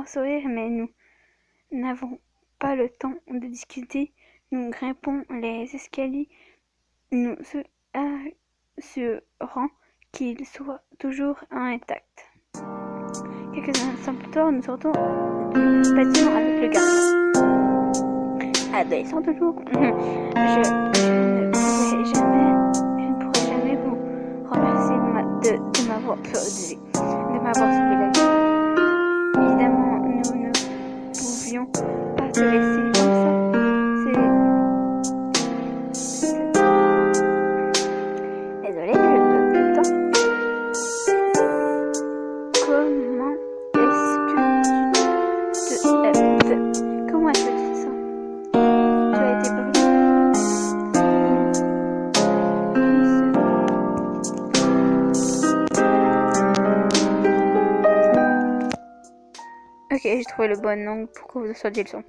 sourire, mais nous n'avons pas le temps de discuter. Nous grimpons les escaliers, nous assurant qu'ils soient toujours intacts. Quelques instants plus tard, nous sortons du bâtiment avec le garçon. Adolescent toujours. Je ne pourrai jamais vous remercier de m'avoir sauvé la vie. Évidemment, nous ne pouvions pas te laisser comme ça. Désolée, je bloque le temps. Comment est-ce que tu te sens? Tu as été brûlé? Ok, j'ai trouvé le bon angle pour que vous sortiez le son.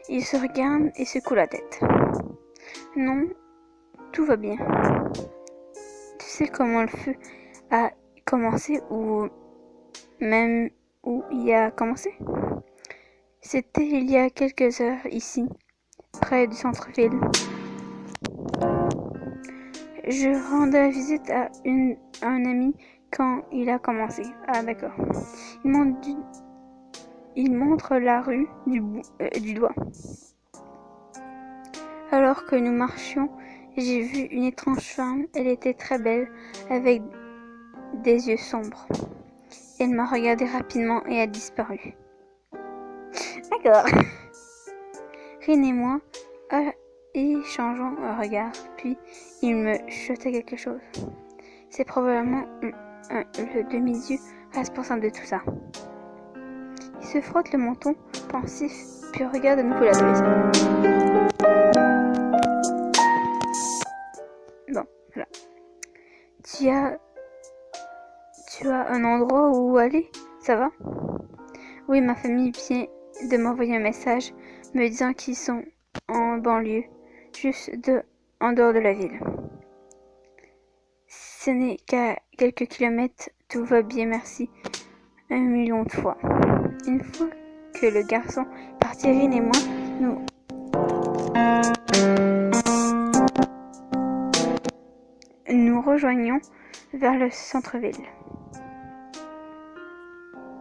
Il se regarde et secoue la tête. Non, tout va bien. Tu sais comment le feu a commencé ou même où il a commencé? C'était il y a quelques heures ici, près du centre-ville. Je rendais visite à un ami quand il a commencé. Ah d'accord. Il montre la rue du doigt. Alors que nous marchions, j'ai vu une étrange femme. Elle était très belle, avec des yeux sombres. Elle m'a regardé rapidement et a disparu. D'accord. Rin et moi échangeons un regard, puis il me chuta quelque chose. C'est probablement le demi-dieu responsable de tout ça. Il se frotte le menton, pensif, puis regarde à nouveau l'adolescent. Bon, voilà. Tu as un endroit où aller? Ça va? Oui, ma famille vient de m'envoyer un message me disant qu'ils sont en banlieue, juste en dehors de la ville. Ce n'est qu'à quelques kilomètres, tout va bien, merci. 1 million de fois. Une fois que le garçon est parti, Rin et moi, nous rejoignons vers le centre-ville.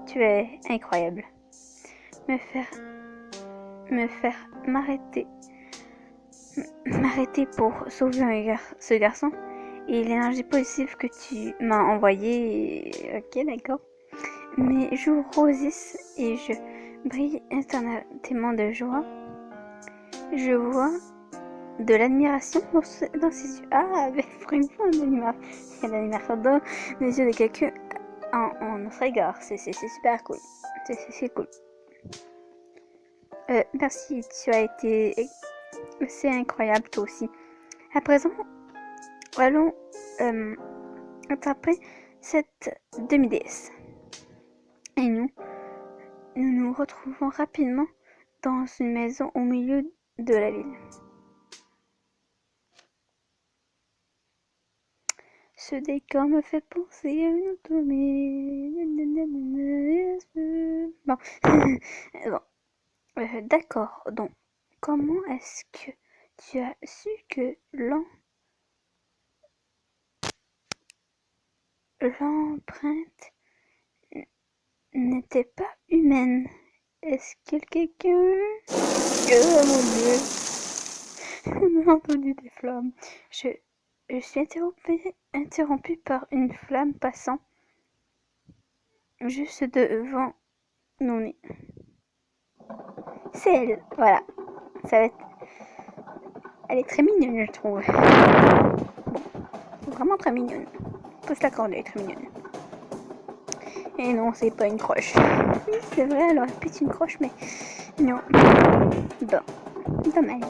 Tu es incroyable. Me faire m'arrêter pour sauver ce garçon et l'énergie positive que tu m'as envoyée. Ok, d'accord. Mes joues rougissent et je brille instantanément de joie. Je vois de l'admiration dans ses yeux. Ah, mais pour une fois, l'admiration dans les yeux de quelqu'un en notre égard. C'est super cool. C'est cool. Merci, tu as été... C'est incroyable, toi aussi. À présent, allons attraper cette demi-déesse. Et nous retrouvons rapidement dans une maison au milieu de la ville. Ce décor me fait penser à une automie. Bon, bon. D'accord, donc, comment est-ce que tu as su que l'empreinte n'était pas humaine? Est-ce que quelqu'un... Oh mon Dieu! J'ai entendu des flammes. Je suis interrompue par une flamme passant juste devant nos nez. C'est elle, voilà. Ça va être... Elle est très mignonne, je trouve. Bon, vraiment très mignonne. On peut se l'accorder, elle est très mignonne. Et non, c'est pas une croche. Oui, c'est vrai, elle aurait pu être une croche, mais non. Bon, dommage.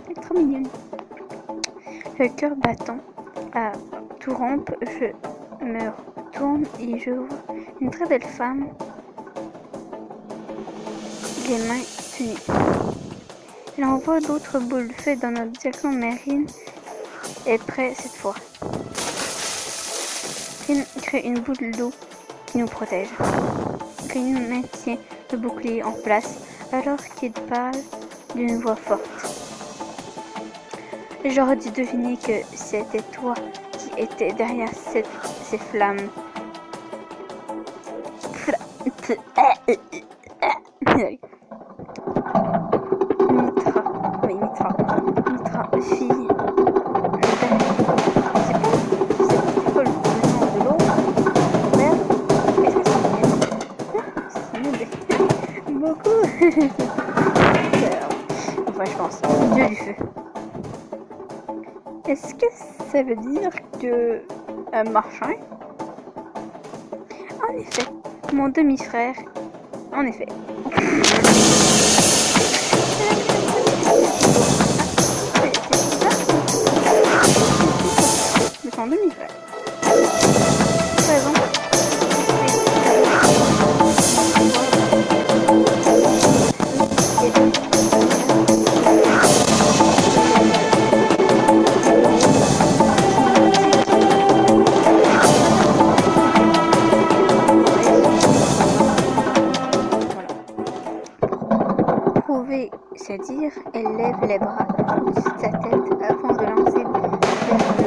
Elle est trop mignonne. Le cœur battant à tout rompre, je me retourne et je vois une très belle femme, les mains tenues. Elle envoie d'autres boules de feu dans notre direction, mais Rin est prêt cette fois. Rin crée une boule d'eau qui nous protège. qu'une main tient le bouclier en place alors qu'il parle d'une voix forte. J'aurais dû deviner que c'était toi qui étais derrière ces flammes. Mitra, fille. C'est quoi le nom de l'autre? Merde. Est-ce que c'est mieux? Beaucoup. Enfin, je pense. Dieu du feu. Est-ce que ça veut dire que un marchand? En effet, mon demi-frère. En effet. C'est son demi-frère. Par exemple, c'est dire, elle lève les bras au-dessus de sa tête avant de lancer vers le bas,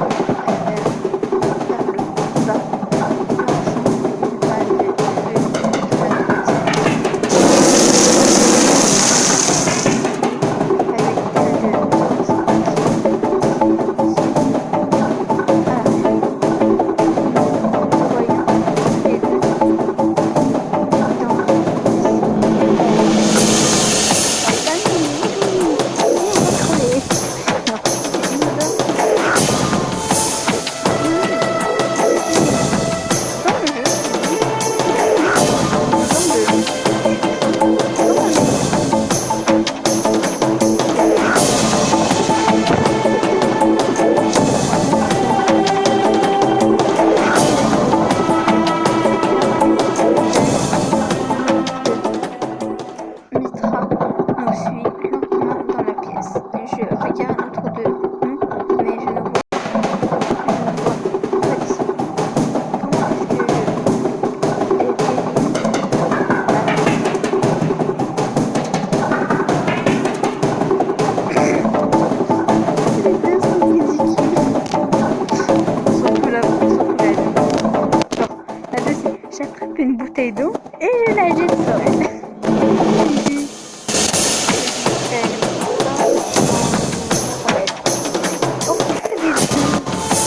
une bouteille d'eau et je la jette sur elle.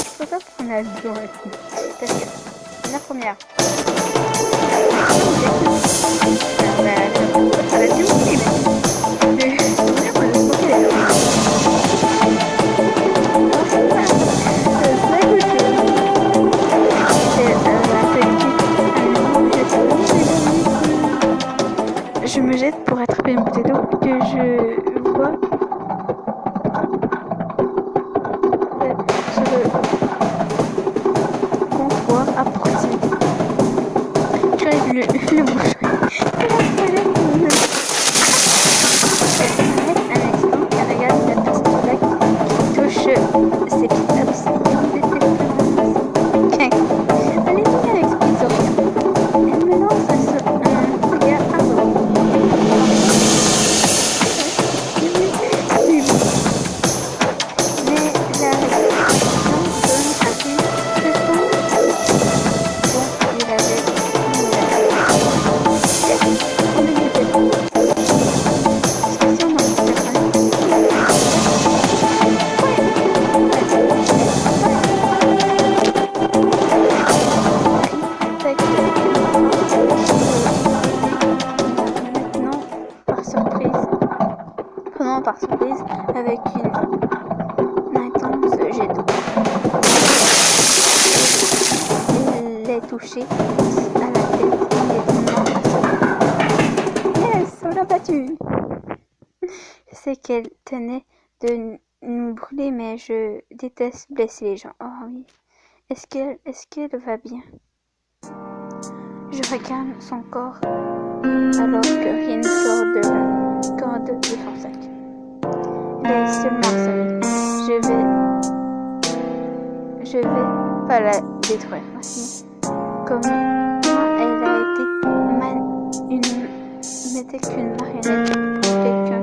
Je peux pas prendre la deux parce que la première. Je me jette pour attraper une bouteille d'eau que je vois sur le comptoir à proximité. J'arrive le bouchon et la toilette s'arrête un instant et regarde la petite flaque qui touche ses pieds allez venir avec ce petit sourire. Elle me lance un regard adorable. Par surprise avec une intense jet d'eau. Elle l'est touchée à la tête immédiatement à son. Yes, on l'a battu. Je sais qu'elle tenait de nous brûler, mais je déteste blesser les gens. Oh oui. Est-ce qu'elle va bien? Je regarde son corps alors que rien ne sort de la corde de son sac. Elle est seulement seule. Je vais pas la détruire. Voici comment elle a été m'était qu'une marionnette pour quelqu'un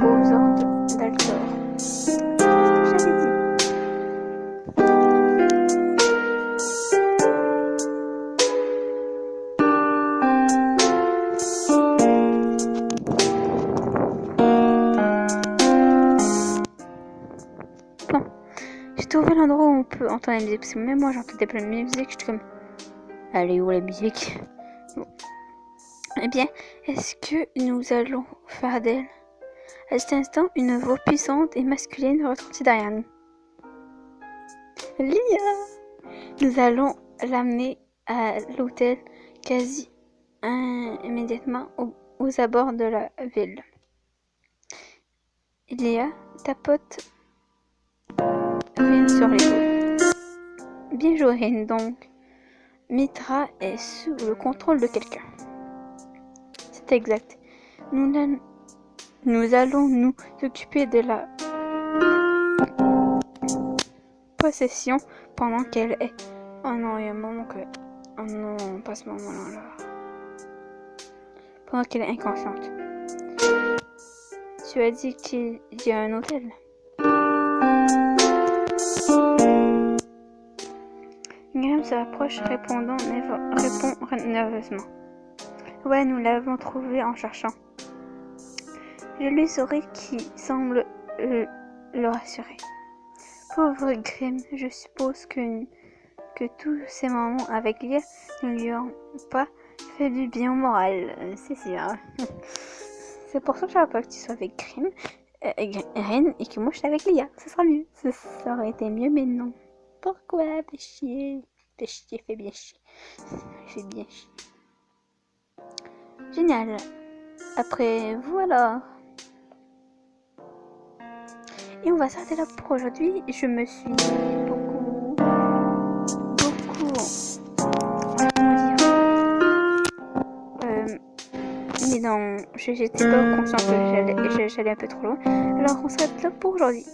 aux ordres d'Altor. C'est ce que j'avais dit. Bon, j'ai trouvé l'endroit où on peut entendre la musique, parce que même moi j'entendais plein de musique, j'étais comme, allez où la musique? Bon. Eh bien, est-ce que nous allons faire d'elle? À cet instant, une voix puissante et masculine retentit derrière nous. Lia! Nous allons l'amener à l'hôtel quasi immédiatement aux abords de la ville. Lia tapote Rin sur l'épaule. Bien joué, Rin, donc. Mitra est sous le contrôle de quelqu'un. C'est exact. Nous allons nous occuper de la possession pendant qu'elle est... Oh non, il y a un moment que... Oh non, pas ce moment-là. Pendant qu'elle est inconsciente. Tu as dit qu'il y a un hôtel? Graham se rapproche, répond nerveusement. Ouais, nous l'avons trouvé en cherchant. Je lui souris qui semble le rassurer. Pauvre Grim, je suppose que tous ces moments avec Lia ne lui ont pas fait du bien au moral, c'est sûr. C'est pour ça que j'avais pas que tu sois avec Grim, Ren, et que moi je suis avec Lia. Ce sera mieux. Ça aurait été mieux, mais non. Pourquoi? Fais chier. Fais bien chier. Fais bien chier. Génial. Après vous alors. Et on va s'arrêter là pour aujourd'hui. Je me suis beaucoup mais non, j'étais pas consciente que j'allais un peu trop loin. Alors on s'arrête là pour aujourd'hui.